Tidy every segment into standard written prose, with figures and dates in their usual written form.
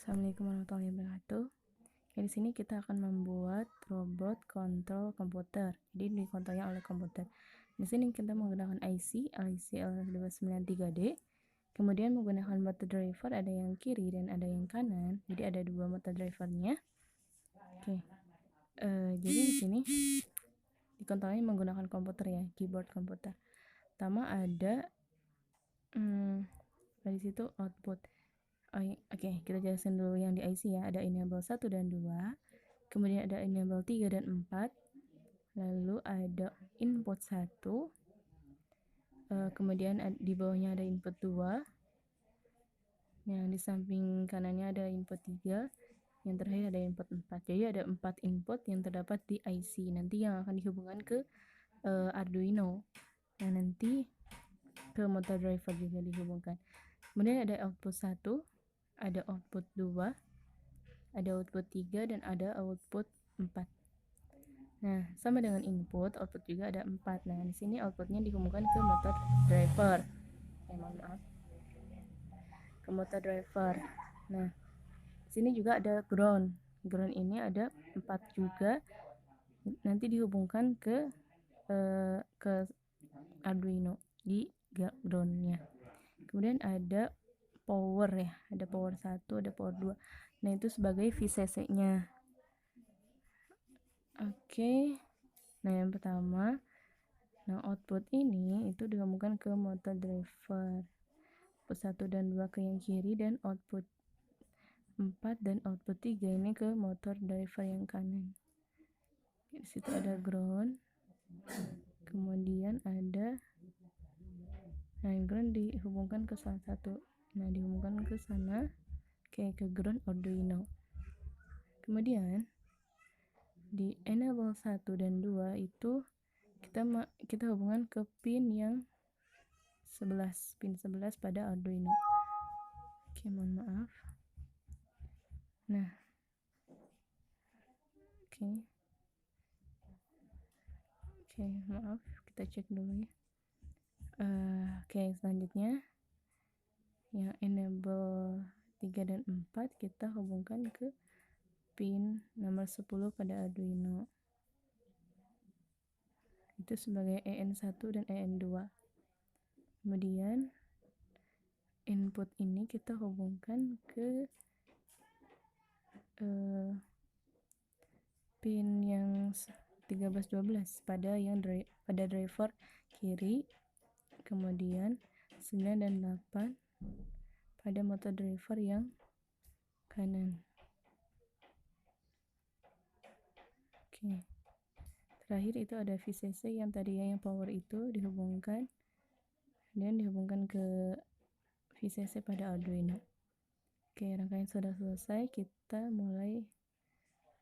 Assalamualaikum warahmatullahi wabarakatuh. Di sini kita akan membuat robot kontrol komputer. Jadi dikontrolnya oleh komputer. Di sini kita menggunakan IC L293D. Kemudian menggunakan motor driver, ada yang kiri dan ada yang kanan. Jadi ada dua motor drivernya. Oke. Jadi di sini dikontrolnya menggunakan komputer ya, keyboard komputer. Pertama ada di situ output. Oke, kita jelasin dulu yang di IC ya. Ada enable 1 dan 2. Kemudian ada enable 3 dan 4. Lalu ada input 1. Kemudian di bawahnya ada input 2. Yang di samping kanannya ada input 3. Yang terakhir ada input 4. Jadi ada 4 input yang terdapat di IC. Nanti yang akan dihubungkan ke Arduino. Nah, nanti ke motor driver juga dihubungkan. Kemudian ada output 1, ada output 2, ada output 3, dan ada output 4. Nah, sama dengan input, output juga ada 4. Nah, di sini outputnya dihubungkan ke motor driver. Mohon maaf. Ke motor driver. Nah, di sini juga ada ground. Ground ini ada 4 juga. Nanti dihubungkan ke Arduino di groundnya. Kemudian ada power ya, ada power 1, ada power 2. Nah, itu sebagai VCC-nya. Oke. Nah, yang pertama, output ini itu dihubungkan ke motor driver. Output 1 dan 2 ke yang kiri, dan output 4 dan output 3 ini ke motor driver yang kanan. Di situ ada ground. Kemudian ada ground dihubungkan ke salah satu. Nah, dihubungkan ke sana, ke ground Arduino. Kemudian di enable 1 dan 2 itu kita hubungkan ke pin yang 11, pin 11 pada Arduino. Oke, mohon maaf. Nah, oke, maaf, kita cek dulu ya. Oke, selanjutnya yang enable 3 dan 4 kita hubungkan ke pin nomor 10 pada Arduino. Itu sebagai EN1 dan EN2. Kemudian input ini kita hubungkan ke pin yang 13-12 pada driver kiri. Kemudian 9 dan 8 pada motor driver yang kanan. Oke. Terakhir itu ada VCC yang tadinya yang power itu dihubungkan dan dihubungkan ke VCC pada Arduino. Oke, rangkaian sudah selesai, kita mulai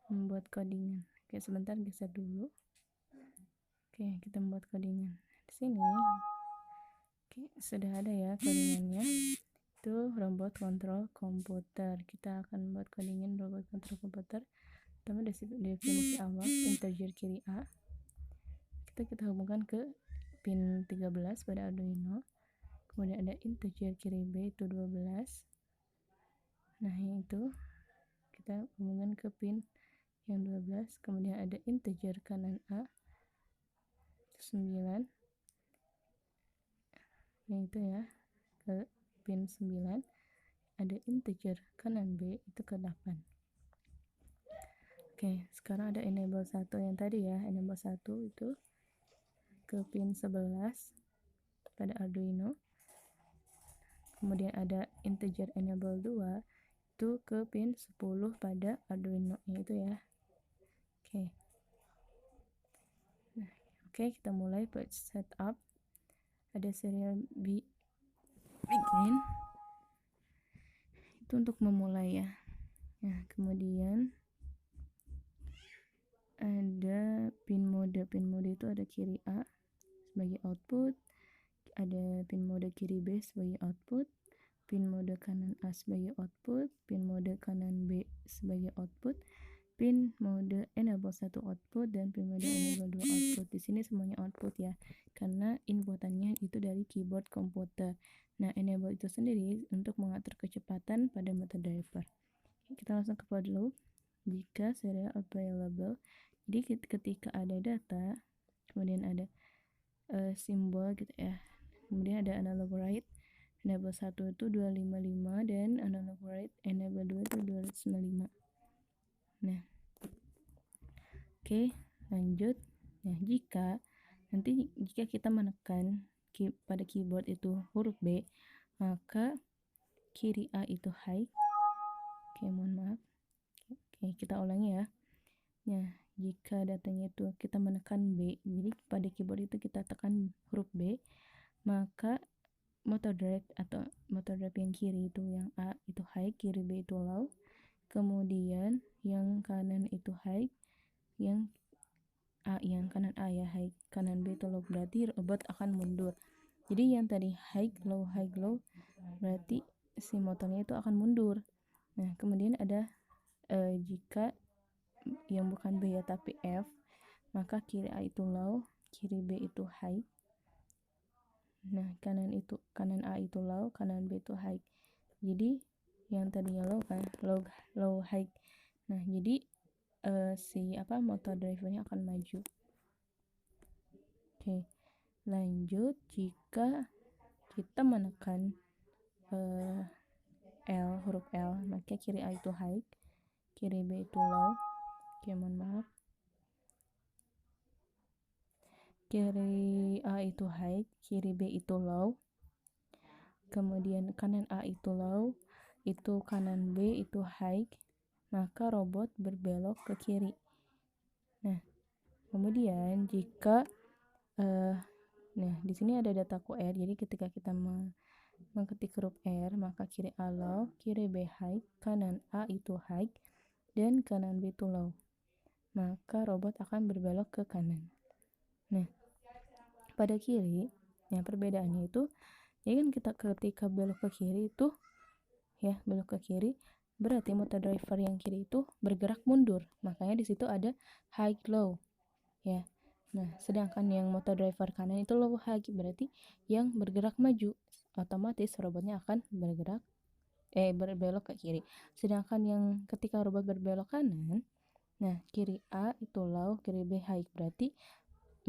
membuat codingan. Oke, sebentar geser dulu. Oke, kita membuat codingan. Di sini sudah ada ya codingannya. Itu robot kontrol komputer. Kita akan membuat codingan robot kontrol komputer. Pertama definisi awal, integer kiri A. Kita hubungkan ke pin 13 pada Arduino. Kemudian ada integer kiri B itu 12. Nah, itu kita hubungkan ke pin yang 12. Kemudian ada integer kanan A 9. Yang itu ya, ke pin 9. Ada integer kanan B itu ke 8. Oke, sekarang ada enable 1 yang tadi ya. Enable 1 itu ke pin 11 pada Arduino. Kemudian ada integer enable 2 itu ke pin 10 pada Arduino itu ya. Oke. Nah, kita mulai buat setup. Ada serial begin. Itu untuk memulai ya. Nah, kemudian ada pin mode. Pin mode itu ada kiri A sebagai output, ada pin mode kiri B sebagai output, pin mode kanan A sebagai output, pin mode kanan B sebagai output, pin mode enable 1 output, dan pin mode enable 2 output. Di sini semuanya output ya, karena inputannya itu dari keyboard komputer. Nah, enable itu sendiri untuk mengatur kecepatan pada motor driver. kita langsung ke for loop. Jika serial available, jadi ketika ada data, kemudian ada simbol gitu ya, kemudian ada analog write, enable 1 itu 255 dan analog write enable 2 itu 295. Nah, oke, lanjut. Nah, jika kita menekan pada keyboard itu huruf B, maka kiri A itu high. Oke, mohon maaf. Oke, kita ulangi ya. Nah, jika datanya itu kita menekan B, jadi pada keyboard itu kita tekan huruf B, maka motor drive yang kiri itu yang A itu high, kiri B itu low. Kemudian yang kanan itu high, yang kanan A ya high, kanan B itu low, berarti robot akan mundur. Jadi yang tadi high low, berarti si motornya itu akan mundur. Nah, kemudian ada jika yang bukan B ya tapi F, maka kiri A itu low, kiri B itu high. Nah, kanan A itu low, kanan B itu high. Jadi yang tadinya low kan, low high. Nah, jadi motor drivernya akan maju. Oke. Lanjut, jika kita menekan huruf L, maka kiri A itu high, kiri B itu low. Oke, mohon maaf. Kiri A itu high, kiri B itu low. Kemudian kanan A itu low, itu kanan B itu high, maka robot berbelok ke kiri. Nah, kemudian jika nah, di sini ada data QR, jadi ketika kita mengetik huruf R, maka kiri A low, kiri B high, kanan A itu high, dan kanan B itu low. Maka robot akan berbelok ke kanan. Nah, pada kiri, ya perbedaannya itu, ya kan kita ketika belok ke kiri itu, ya belok ke kiri, berarti motor driver yang kiri itu bergerak mundur. Makanya di situ ada high low, ya. Nah, sedangkan yang motor driver kanan itu low high, berarti yang bergerak maju. Otomatis robotnya akan berbelok ke kiri. Sedangkan yang ketika robot berbelok kanan, nah kiri A itu low, kiri B high, berarti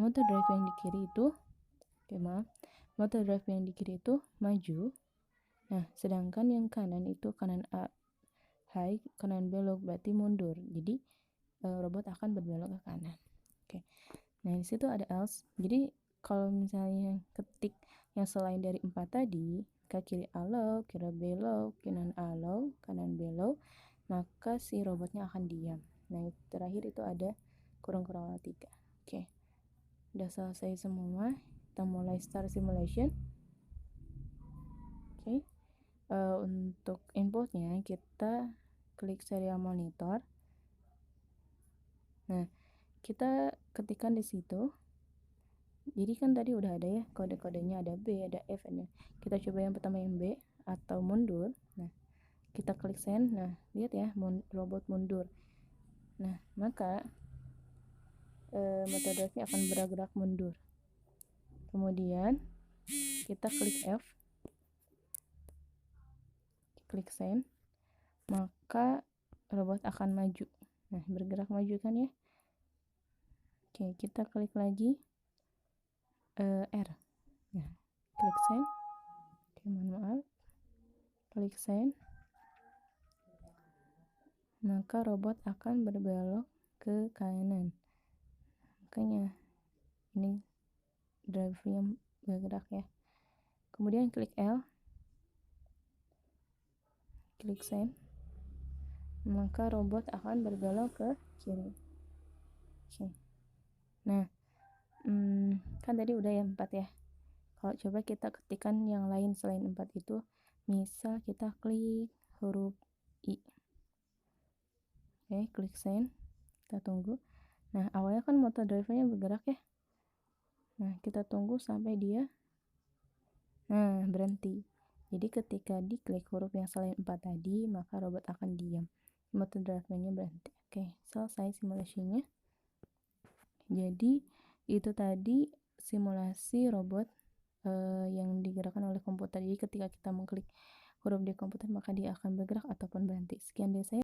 motor drive yang di kiri itu maju. Nah, sedangkan yang kanan itu kanan A high, kanan B low, berarti mundur. Jadi robot akan berbelok ke kanan. Oke. Nah, di situ ada else. Jadi kalau misalnya ketik yang selain dari 4 tadi, ke kiri A low, kiri B low, kanan A low, kanan B low, maka si robotnya akan diam. Nah, terakhir itu ada kurung 3. Oke. Udah selesai semua. Kita mulai start simulation. Oke. Untuk inputnya kita klik serial monitor. Nah, kita ketikkan di situ. Jadi kan tadi udah ada ya kode-kodenya, ada B, ada F, ada. Kita coba yang pertama yang B atau mundur. Nah, kita klik send. Nah, lihat ya robot mundur. Nah, maka motor drive-nya akan bergerak mundur. Kemudian kita klik F, klik send, maka robot akan maju. Nah, bergerak maju kan ya. Oke, kita klik lagi R. Nah, klik send. Oke, mohon maaf. Klik send. Maka robot akan berbelok ke kanan. Makanya ini drive-nya bergerak ya. Kemudian klik L, klik send, maka robot akan berbelok ke kiri. Oke. Nah, kan tadi udah ya 4 ya. Kalau coba kita ketikkan yang lain selain 4 itu, misal kita klik huruf I. Oke, klik send, kita tunggu. Nah, awalnya kan motor drivernya bergerak ya. Nah, kita tunggu sampai dia berhenti. Jadi ketika diklik huruf yang selain 4 tadi, maka robot akan diam. Motor drivernya berhenti. Oke, selesai simulasinya. Jadi itu tadi simulasi robot yang digerakkan oleh komputer. Jadi ketika kita mengklik huruf di komputer, maka dia akan bergerak ataupun berhenti. Sekian dari saya.